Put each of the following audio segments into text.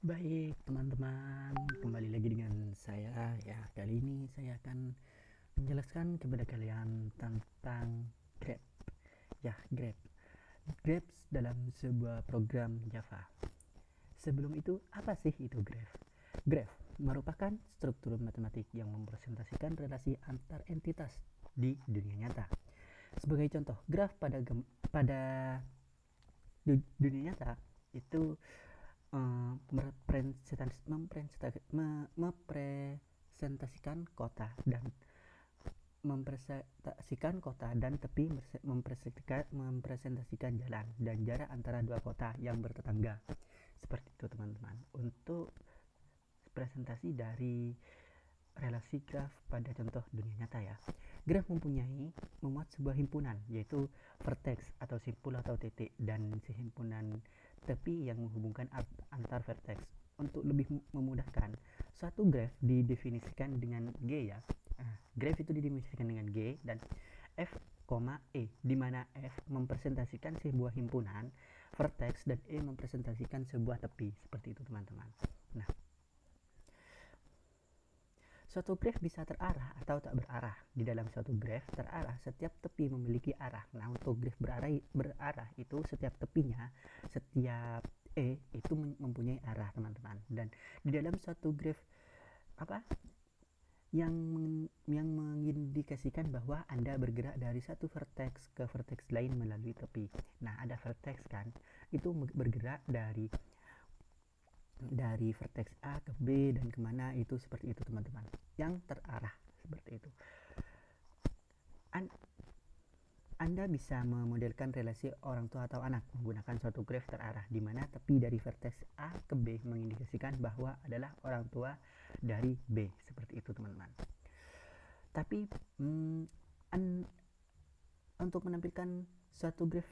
Baik, teman-teman, kembali lagi dengan saya. Ya, kali ini saya akan menjelaskan kepada kalian tentang Grab. Ya, Grab. Grab dalam sebuah program Java. Sebelum itu, apa sih itu Graph? Graph merupakan struktur matematik yang mempresentasikan relasi antar entitas di dunia nyata. Sebagai contoh, graf pada dunia nyata itu mepresentasikan kota dan tepi, mempresentasikan jalan dan jarak antara dua kota yang bertetangga. Seperti itu, teman-teman, untuk presentasi dari relasi graf pada contoh dunia nyata ya. Graf memuat sebuah himpunan, yaitu vertex atau simpul atau titik, dan himpunan tepi yang menghubungkan antar vertex. Untuk lebih memudahkan, suatu graf didefinisikan dengan G ya. Graf itu didefinisikan dengan G dan F, E, di mana F mempresentasikan sebuah himpunan vertex dan E mempresentasikan sebuah tepi. Seperti itu, teman-teman. Nah, suatu graf bisa terarah atau tak berarah. Di dalam suatu graf terarah, setiap tepi memiliki arah. Nah, untuk graf berarah itu setiap tepinya, setiap itu mempunyai arah, teman-teman. Dan di dalam suatu graf apa yang mengindikasikan bahwa Anda bergerak dari satu vertex ke vertex lain melalui tepi. Nah, ada vertex kan, itu bergerak dari vertex A ke B dan kemana, itu seperti itu, teman-teman, yang terarah seperti itu. Anda bisa memodelkan relasi orang tua atau anak menggunakan suatu graf terarah, di mana tepi dari vertex A ke B mengindikasikan bahwa adalah orang tua dari B. Seperti itu, teman-teman. Tapi untuk menampilkan suatu graf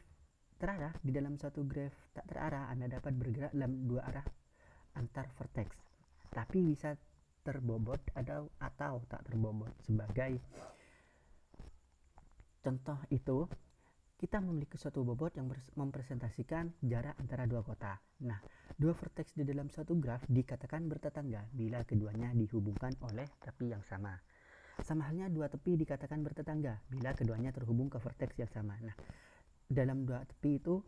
terarah, di dalam suatu graf tak terarah, Anda dapat bergerak dalam dua arah antar vertex, tapi bisa terbobot atau tak terbobot. Sebagai contoh itu, kita memiliki suatu bobot yang mempresentasikan jarak antara dua kota. Nah, dua vertex di dalam suatu graf dikatakan bertetangga bila keduanya dihubungkan oleh tepi yang sama. Sama halnya dua tepi dikatakan bertetangga bila keduanya terhubung ke vertex yang sama. Nah, dalam dua tepi itu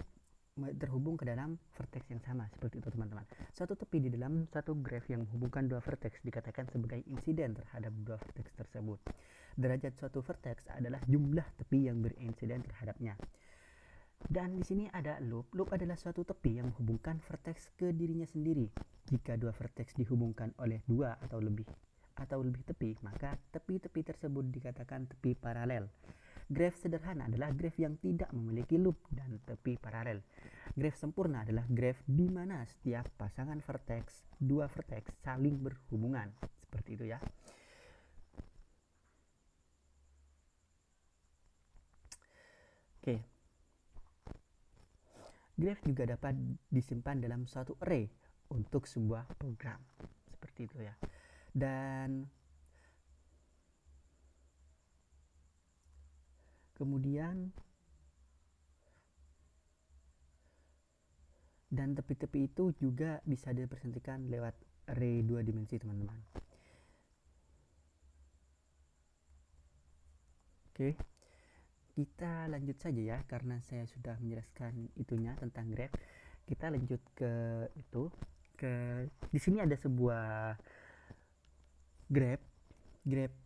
terhubung ke dalam vertex yang sama. Seperti itu, teman-teman. Suatu tepi di dalam satu graf yang menghubungkan dua vertex dikatakan sebagai insiden terhadap dua vertex tersebut. Derajat suatu vertex adalah jumlah tepi yang berinsiden terhadapnya. Dan di sini ada loop. Loop adalah suatu tepi yang menghubungkan vertex ke dirinya sendiri. Jika dua vertex dihubungkan oleh dua atau lebih tepi, maka tepi-tepi tersebut dikatakan tepi paralel. Graf sederhana adalah graf yang tidak memiliki loop dan tepi paralel. Graf sempurna adalah graf di mana setiap pasangan dua vertex saling berhubungan. Seperti itu ya. Oke. Graf juga dapat disimpan dalam suatu array untuk sebuah program. Seperti itu ya. Dan kemudian tepi-tepi itu juga bisa direpresentasikan lewat array 2 dimensi, teman-teman. Oke, kita lanjut saja ya, karena saya sudah menjelaskan itunya tentang graf. Kita lanjut ke di sini ada sebuah graf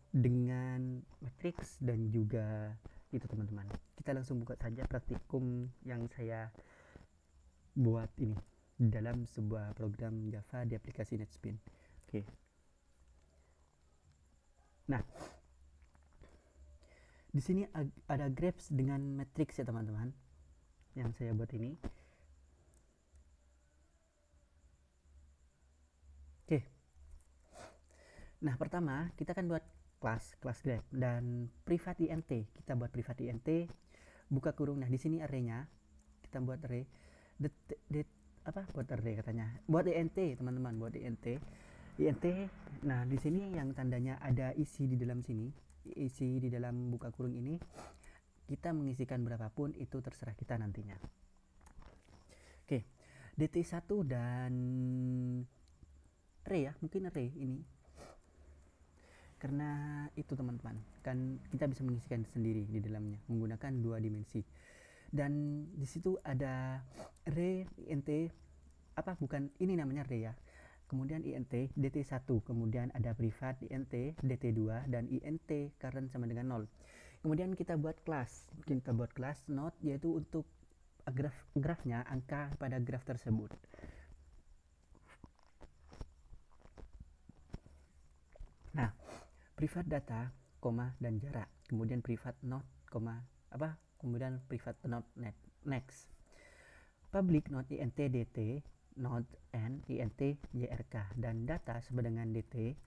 dengan matriks dan juga itu, teman-teman. Kita langsung buka saja praktikum yang saya buat ini dalam sebuah program Java di aplikasi NetSpin. Oke. Nah, di sini ada graph dengan matriks ya, teman-teman, yang saya buat ini. Oke. Nah, pertama kita akan buat kelas graph dan privat int. Kita buat privat int, buka kurung. Nah, di sini array-nya kita buat array buat array katanya. Buat int, teman-teman, buat int. Nah, di sini yang tandanya ada isi di dalam sini, isi di dalam buka kurung ini, kita mengisikan berapapun itu terserah kita nantinya. Oke, dt1 dan array ya, mungkin array ini, karena itu teman-teman kan kita bisa mengisikan sendiri di dalamnya menggunakan 2 dimensi. Dan di situ ada array int bukan ini namanya array ya, kemudian int dt1, kemudian ada privat int dt2 dan int current sama dengan 0. Kemudian kita buat kelas node, yaitu untuk grafnya angka pada graf tersebut. Nah, privat data, dan jarak, kemudian privat node, kemudian privat node next, public node int dt, node n int jrk, dan data sama dengan dt,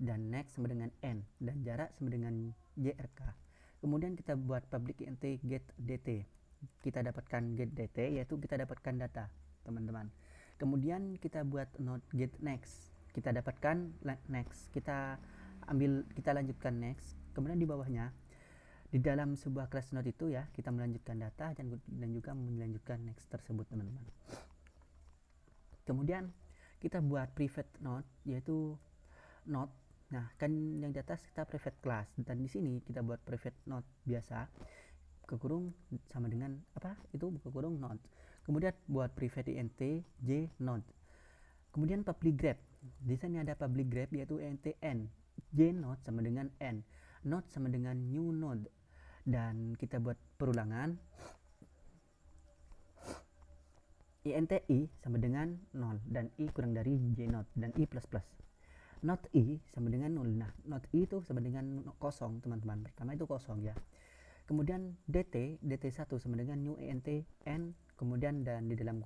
dan next sama dengan n, dan jarak sama dengan jrk. Kemudian kita buat public int get dt, kita dapatkan get dt, yaitu kita dapatkan data teman-teman. Kemudian kita buat node get next, kita dapatkan next, kita lanjutkan next. Kemudian di bawahnya di dalam sebuah class node itu ya, kita melanjutkan data dan juga melanjutkan next tersebut teman-teman. Kemudian kita buat private node, yaitu node. Nah, kan yang di atas kita private class, dan di sini kita buat private node biasa buka kurung sama dengan buka kurung node. Kemudian buat private int j node. Kemudian public grep. Di sini ada public grep, yaitu int n, j node sama dengan n, node sama dengan new node. Dan kita buat perulangan, int i sama dengan 0 dan i kurang dari j node dan i plus plus. Node i sama dengan 0. Nah, node i itu sama dengan kosong teman-teman. Pertama itu kosong ya. Kemudian dt1 sama dengan new int n, kemudian dan di dalam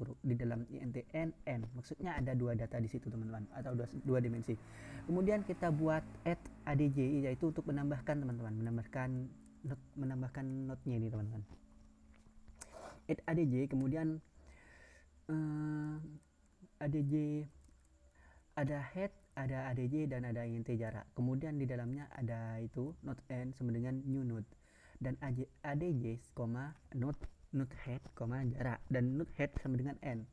int n, maksudnya ada 2 data di situ teman-teman, atau 2 dimensi. Kemudian kita buat add adj, yaitu untuk menambahkan teman-teman, menambahkan node-nya ini teman-teman. Add adj, kemudian adj ada head, ada adj dan ada int jarak. Kemudian di dalamnya ada itu node n sama dengan new node, dan adj, node head, jarak, dan node head sama dengan n.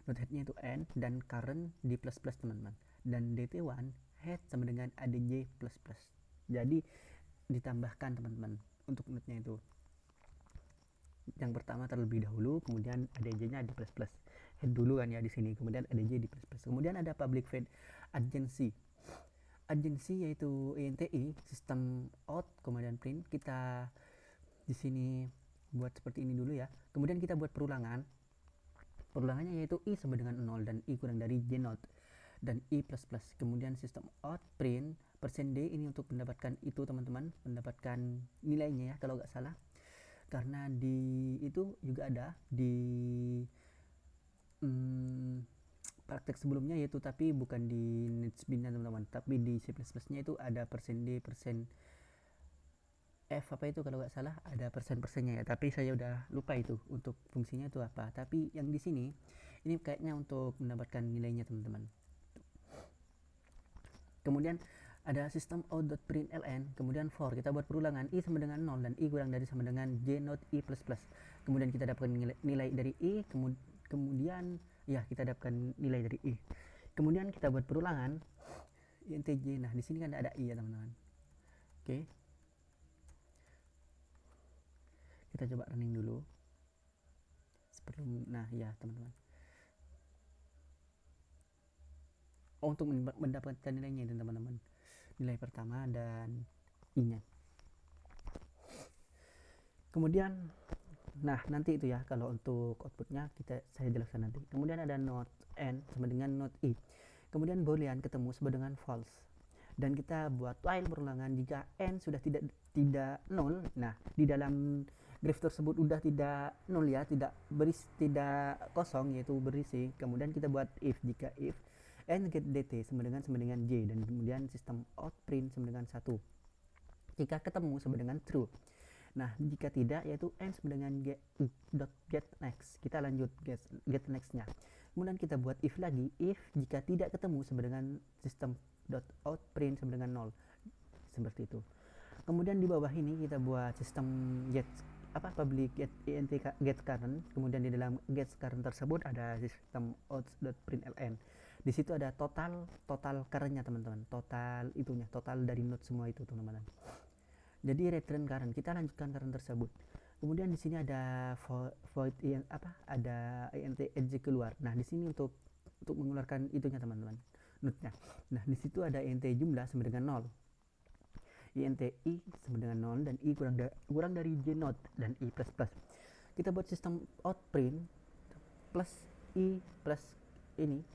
Node headnya itu n dan current di plus plus teman-teman, dan dt1 head sama dengan adj plus plus. Jadi ditambahkan teman-teman untuk node-nya itu. Yang pertama terlebih dahulu, kemudian adj-nya di plus plus. Head dulu kan ya di sini, kemudian adj di plus plus. Kemudian ada public void adjacency. Adjacency yaitu inti sistem out kemudian print. Kita di sini buat seperti ini dulu ya. Kemudian kita buat perulangan. Perulangannya yaitu i sama dengan 0 dan i kurang dari j node dan i plus plus. Kemudian sistem out print %d ini untuk mendapatkan itu teman-teman, mendapatkan nilainya ya kalau nggak salah. Karena di itu juga ada di praktek sebelumnya, yaitu tapi bukan di NetBeans teman-teman, tapi di C++ nya itu ada %d, %f itu kalau nggak salah, ada persennya ya, tapi saya udah lupa itu untuk fungsinya itu apa. Tapi yang di sini ini kayaknya untuk mendapatkan nilainya teman-teman. Kemudian ada sistem out.println, kemudian for, kita buat perulangan i sama dengan 0 dan i kurang dari sama dengan j node i plus plus. Kemudian kita dapatkan nilai dari i, kemudian ya kita dapatkan nilai dari i. Kemudian kita buat perulangan int j. Nah, di sini kan ada i ya teman-teman. Oke. Kita coba running dulu. Nah ya teman-teman. Untuk mendapatkan nilainya itu teman-teman, nilai pertama dan i-nya. Kemudian nah nanti itu ya, kalau untuk outputnya saya jelaskan nanti. Kemudian ada node n sama dengan node i, kemudian boolean ketemu sama dengan false, dan kita buat while perulangan jika n sudah tidak 0. Nah, di dalam graph tersebut udah tidak 0 ya, tidak kosong, yaitu berisi. Kemudian kita buat if, jika if n get dt sama dengan j, dan kemudian sistem out print sama dengan 1 jika ketemu sama dengan true. Nah, jika tidak, yaitu n sama dengan get next, kita lanjut get next nya. Kemudian kita buat if lagi, if jika tidak ketemu sama dengan system out print sama dengan 0, seperti itu. Kemudian di bawah ini kita buat sistem get public get current, kemudian di dalam get current tersebut ada sistem out.println, Di situ ada total currentnya teman-teman, total dari node semua itu teman-teman. Jadi return current, kita lanjutkan current tersebut. Kemudian di sini ada void ada int edge keluar. Nah di sini untuk mengeluarkan itunya teman-teman, node-nya. Nah di situ ada int jumlah sama dengan 0, int i sama dengan 0 dan i kurang dari j node dan i plus plus. Kita buat sistem out print plus i plus ini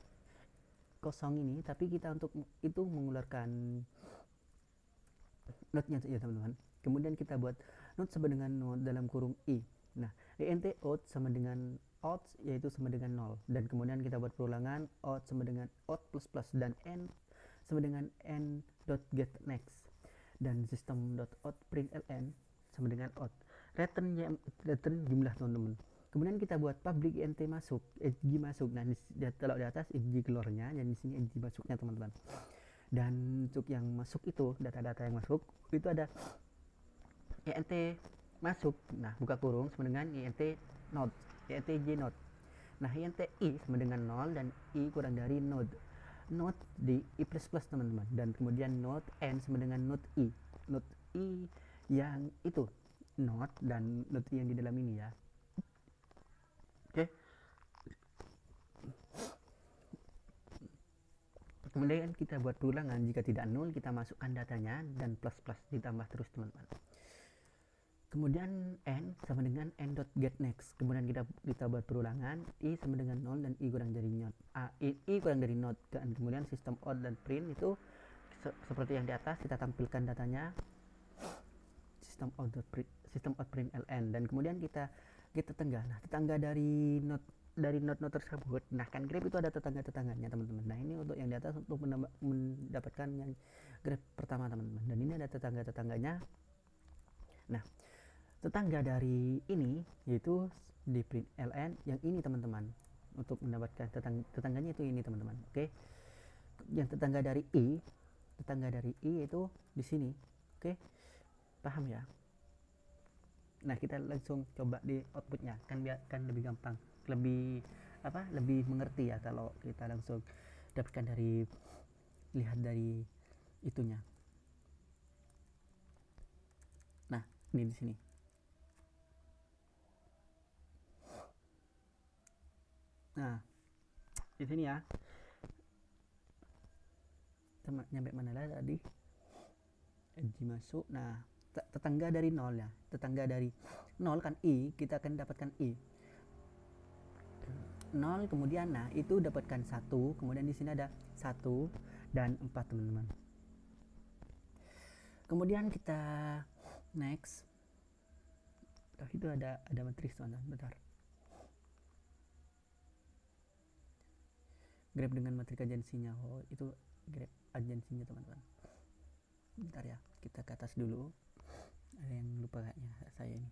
kosong ini, tapi kita untuk itu mengeluarkan node-nya ya teman-teman. Kemudian kita buat node sama dengan node dalam kurung i. Nah, int out sama dengan out yaitu sama dengan 0, dan kemudian kita buat perulangan out sama dengan out plus plus dan n sama dengan n dot get next, dan sistem dot out print ln sama dengan out. Return jumlah teman-teman. Kemudian kita buat public int masuk, edg masuk. Nah, kalau di atas edg keluarnya, dan di sini edg masuknya teman-teman. Dan untuk yang masuk itu, data-data yang masuk itu ada int masuk, nah buka kurung sama dengan int node, int j node. Nah int i sama dengan 0 dan i kurang dari node di i plus plus teman-teman, dan kemudian node n sama dengan node i yang itu node dan node i yang di dalam ini ya. Oke. Kemudian kita buat perulangan, jika tidak 0 kita masukkan datanya dan plus plus ditambah terus teman-teman. Kemudian n sama dengan n dot get next. Kemudian kita buat perulangan, i sama dengan 0 dan i kurang dari node. I kurang dari node. Dan kemudian sistem out dan print itu seperti yang di atas, kita tampilkan datanya sistem out print ln, dan kemudian kita tetangga. Nah, tetangga dari node tersebut. Nah, kan grep itu ada tetangga-tetangganya teman-teman. Nah, ini untuk yang di atas untuk mendapatkan yang grep pertama teman-teman. Dan ini ada tetangga-tetangganya. Nah, tetangga dari ini yaitu di print ln yang ini teman-teman. Untuk mendapatkan tetangganya itu ini teman-teman. Oke. Yang tetangga dari i itu di sini. Oke. Paham ya? Nah, kita langsung coba di outputnya, kan lebih gampang, lebih mengerti ya kalau kita langsung dapatkan lihat dari itunya. Nah, ini di sini. Nah, di sini ya. Nyampe mana lah tadi? Edge masuk. Nah, tetangga dari 0 ya. Tetangga dari 0 kan i, kita akan dapatkan i. 0 kemudian nah itu dapatkan 1, kemudian di sini ada 1 dan 4 teman-teman. Kemudian kita next. Itu ada matriks teman-teman, bentar. Grab dengan matriks agensinya. Oh, itu grab agensinya teman-teman. Bentar ya, kita ke atas dulu. Ada yang lupa kayaknya saya ini.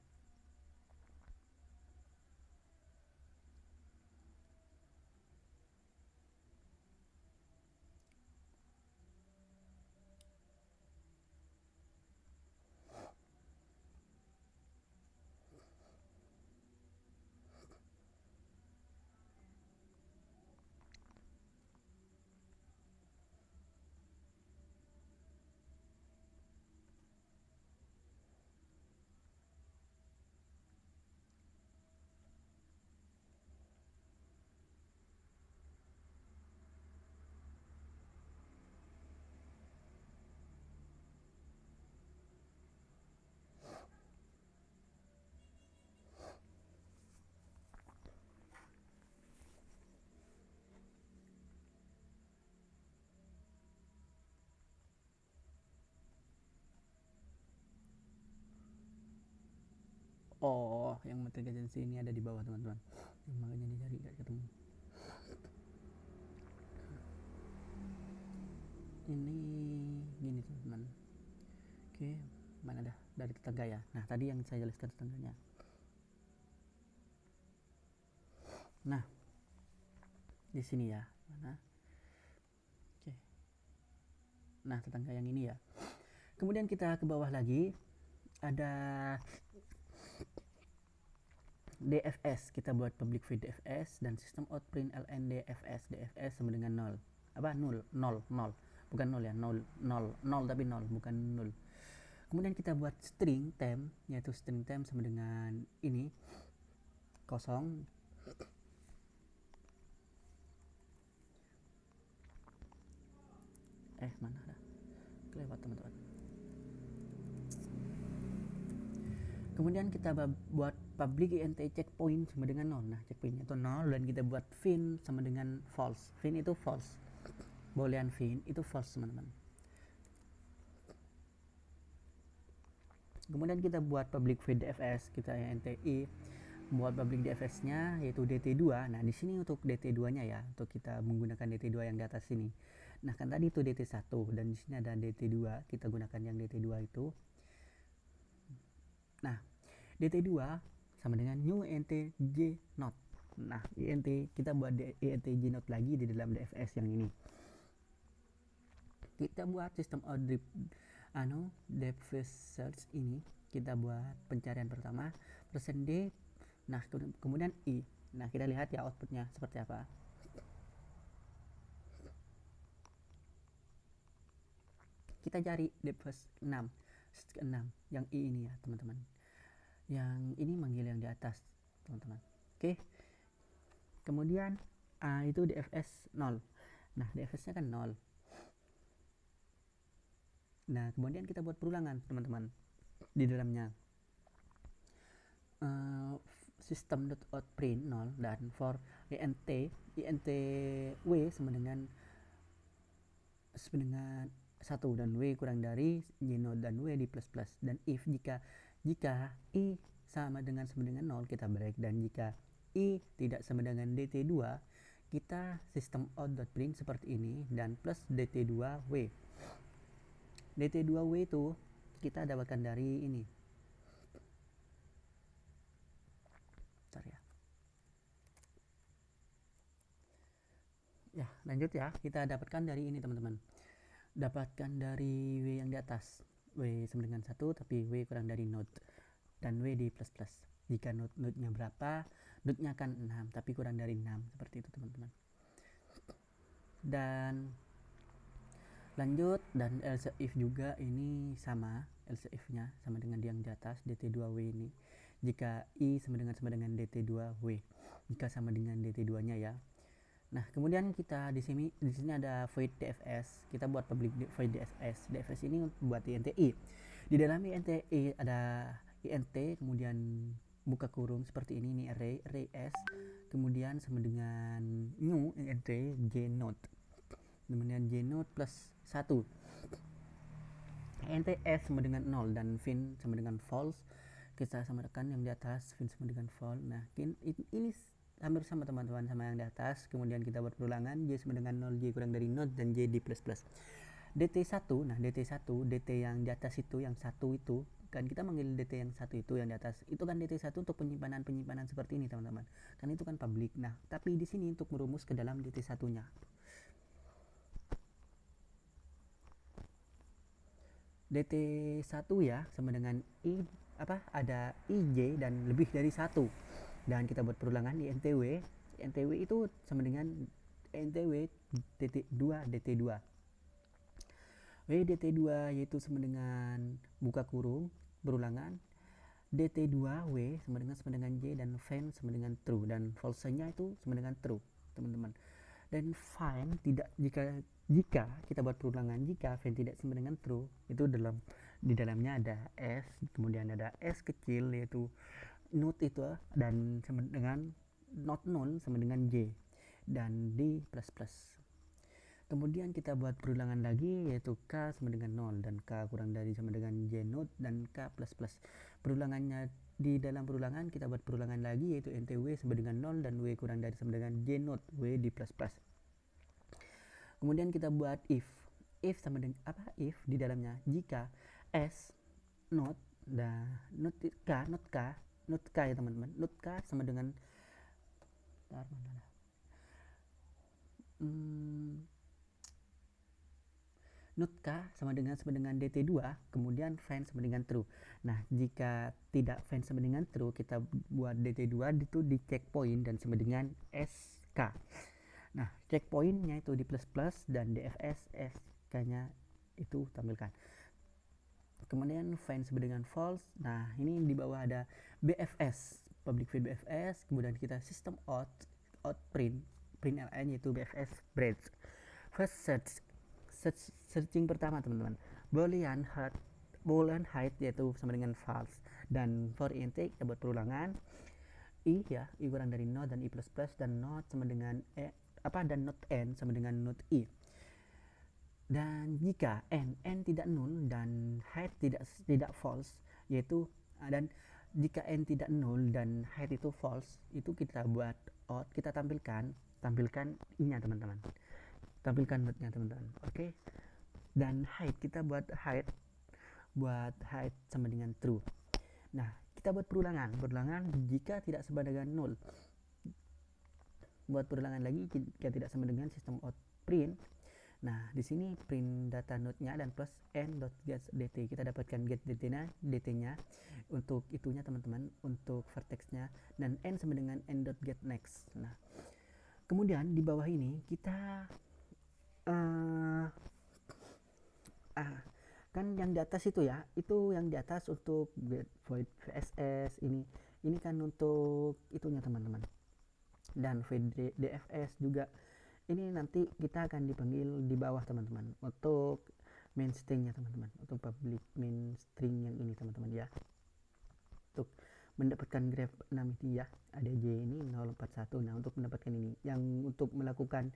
Oh, yang matriks agensi ini ada di bawah teman-teman, makanya dicari gak ketemu. Ini gini teman-teman. Oke, mana dah dari tetangga ya. Nah, tadi yang saya jelaskan tetangganya. Nah, di sini ya. Mana? Oke. Nah, tetangga yang ini ya. Kemudian kita ke bawah lagi, ada DFS, kita buat public void DFS dan system out print ln DFS sama dengan 0, apa 0 bukan 0 ya, 0 tapi 0 bukan 0. Kemudian kita buat string temp, yaitu string temp sama dengan ini kosong. Mana dah kelewat teman-teman. Kemudian kita buat public int checkpoint sama dengan 0. Nah, checkpointnya itu 0 dan kita buat fin sama dengan false. Fin itu false. Boolean fin itu false, teman-teman. Kemudian kita buat public void DFS, kita int i buat public DFS-nya yaitu dt2. Nah, di sini untuk dt2-nya ya, untuk kita menggunakan dt2 yang di atas sini. Nah, kan tadi itu dt1 dan di sini ada dt2, kita gunakan yang dt2 itu. Nah, dt2 sama dengan new int j not. Nah, int kita buat int j not lagi di dalam dfs yang ini. Kita buat sistem out dfs search ini, kita buat pencarian pertama %d. Nah, kemudian i. Nah, kita lihat ya outputnya seperti apa. Kita cari dfs 6 yang i ini ya teman-teman, yang ini manggil yang di atas teman-teman. Oke, kemudian itu dfs 0. Nah, dfs nya kan 0. Nah, kemudian kita buat perulangan teman-teman di dalamnya. System.outPrint 0 dan for int w sama dengan 1 dan w kurang dari j0 dan w di plus plus. Dan if jika i sama dengan 0 kita break, dan jika i tidak sama dengan dt2 kita system out.print seperti ini dan plus dt2w. dt2w itu kita dapatkan dari ini. Bentar ya, lanjut ya, kita dapatkan dari ini teman-teman, dapatkan dari w yang di atas, w sama dengan 1 tapi w kurang dari node dan w di plus plus. Jika node-nya berapa, node-nya kan 6 tapi kurang dari 6, seperti itu teman-teman. Dan lanjut, dan else if juga ini sama, else if nya sama dengan yang di atas dt2w ini. Jika i sama dengan dt2w, jika sama dengan dt2 nya ya. Nah, kemudian kita di sini ada void dfs, kita buat public void dfs ini buat int i. Di dalam int i ada int kemudian buka kurung seperti ini array s, kemudian sama dengan new int j node, kemudian j node plus 1, int s sama dengan 0 dan fin sama dengan false. Kita samakan yang di atas, fin sama dengan false. Nah, ini hampir sama teman-teman sama yang di atas. Kemudian kita buat perulangan, j sama dengan 0, j kurang dari node dan j di plus plus. dt1, nah dt yang di atas itu, yang satu itu kan kita manggil dt yang satu itu yang di atas itu kan dt1 untuk penyimpanan seperti ini teman-teman, kan itu kan public. Nah, tapi di sini untuk merumus ke dalam dt1 nya, dt1 ya sama dengan i ada ij dan lebih dari 1, dan kita buat perulangan di ntw itu sama dengan ntw dt2 w dt2 yaitu sama dengan buka kurung berulangan dt2w sama dengan j dan find sama dengan true, dan false nya itu sama dengan true teman-teman. Dan find tidak, jika kita buat perulangan, jika find tidak sama dengan true, itu di dalamnya ada s, kemudian ada s kecil yaitu node itu, dan sama dengan not known sama dengan j dan d plus plus. Kemudian kita buat perulangan lagi yaitu k sama dengan 0 dan k kurang dari sama dengan j node dan k plus plus. Perulangannya di dalam perulangan kita buat perulangan lagi yaitu int w sama dengan 0 dan w kurang dari sama dengan j node w di plus plus. Kemudian kita buat if sama dengan if di dalamnya jika s node dan node k ya teman-teman, node k sama dengan node K sama dengan DT2, kemudian find sama dengan true. Nah, jika tidak find sama dengan true, kita buat DT2 itu di checkpoint dan sama dengan SK. Nah, checkpointnya itu di plus plus dan DFS SK-nya itu tampilkan. Kemudian find sama dengan false. Nah, ini di bawah ada BFS, public void BFS, kemudian kita system out print ln yaitu BFS breadth. First searching pertama teman-teman, boolean height yaitu sama dengan false, dan for intake kita buat perulangan i ya, i kurang dari node dan i plus plus, dan node sama dengan dan node n sama dengan node i. Dan jika n tidak null dan height tidak false, yaitu dan jika n tidak null dan height itu false, itu kita buat out, kita tampilkan i-nya teman-teman, tampilkan node-nya teman-teman. Oke. Dan height kita buat height sama dengan true. Nah, kita buat perulangan jika tidak sama dengan null, buat perulangan lagi jika tidak sama dengan system out print. Nah, di sini print data node-nya dan plus n.get dt. Kita dapatkan get dt-nya untuk itunya teman-teman, untuk vertex-nya, dan n sama dengan n.get next. Nah, kemudian di bawah ini kita kan yang di atas itu ya, itu yang di atas untuk get void vss, ini kan untuk itunya teman-teman, dan void dfs juga. Ini nanti kita akan dipanggil di bawah teman-teman untuk main stringnya teman-teman, untuk public main string yang ini teman-teman ya, untuk mendapatkan graph 6 itu ya, adj ini 041. Nah, untuk mendapatkan ini, yang untuk melakukan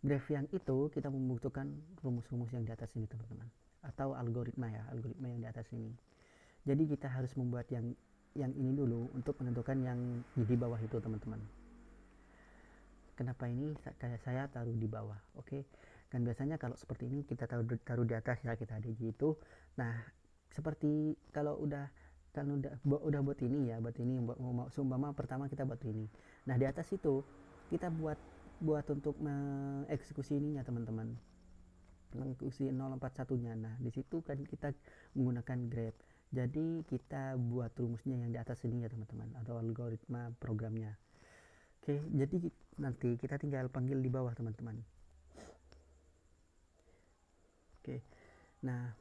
graph yang itu kita membutuhkan rumus-rumus yang di atas ini teman-teman, atau algoritma yang di atas ini. Jadi kita harus membuat yang ini dulu untuk menentukan yang di bawah itu teman-teman. Kenapa ini saya taruh di bawah? Oke. Kan biasanya kalau seperti ini kita taruh di atas ya, kita ada gitu. Nah, seperti kalau udah buat ini ya, seumpama pertama kita buat ini. Nah, di atas itu kita buat untuk mengeksekusi ininya teman-teman, mengeksekusi 041-nya. Nah, di situ kan kita menggunakan grep. Jadi kita buat rumusnya yang di atas ini ya teman-teman, atau algoritma programnya. Oke, jadi nanti kita tinggal panggil di bawah teman-teman. Oke, nah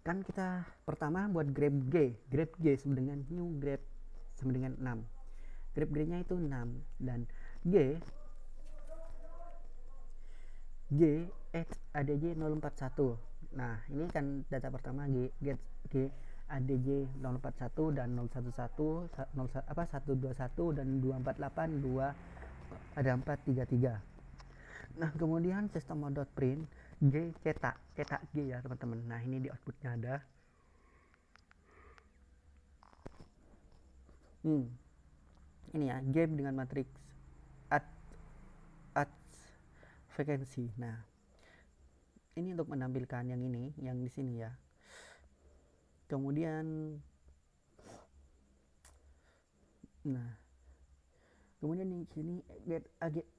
kan kita pertama buat grep g sama dengan new grep sama dengan 6. Grep g-nya itu 6 dan g adj 041. Nah, ini kan data pertama get adj 041 dan 011 121 dan 248 ada 433. Nah, kemudian sistem dot print g cetak g ya teman-teman. Nah, ini di outputnya ada ini ya, g dengan matriks at vacancy. Nah, ini untuk menampilkan yang ini, yang di sini ya. Kemudian di sini get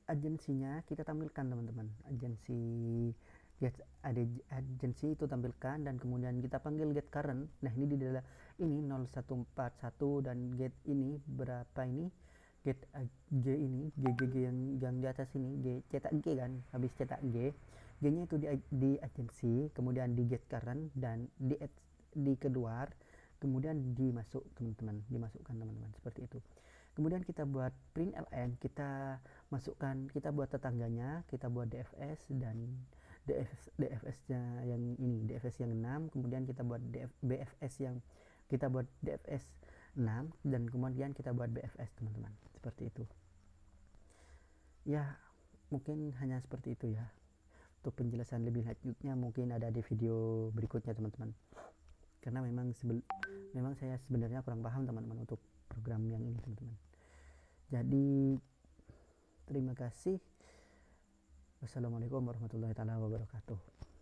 agensinya kita tampilkan teman-teman, get agency itu tampilkan, dan kemudian kita panggil get current. Nah, ini di dalam ini 0141 dan get ini berapa, ini get g ini g yang di atas ini, g cetak g kan, habis cetak g nya itu di agency, kemudian di get current dan di keluar, kemudian dimasukkan teman-teman seperti itu. Kemudian kita buat print ln, kita buat tetangganya, kita buat dfs dan dfs-nya yang ini, dfs yang 6, kemudian kita buat bfs yang dfs 6, dan kemudian kita buat bfs teman-teman, seperti itu ya. Mungkin hanya seperti itu ya. Untuk penjelasan lebih lanjutnya mungkin ada di video berikutnya teman-teman, karena memang saya sebenarnya kurang paham teman-teman untuk program yang ini teman-teman. Jadi terima kasih. Wassalamualaikum warahmatullahi wabarakatuh.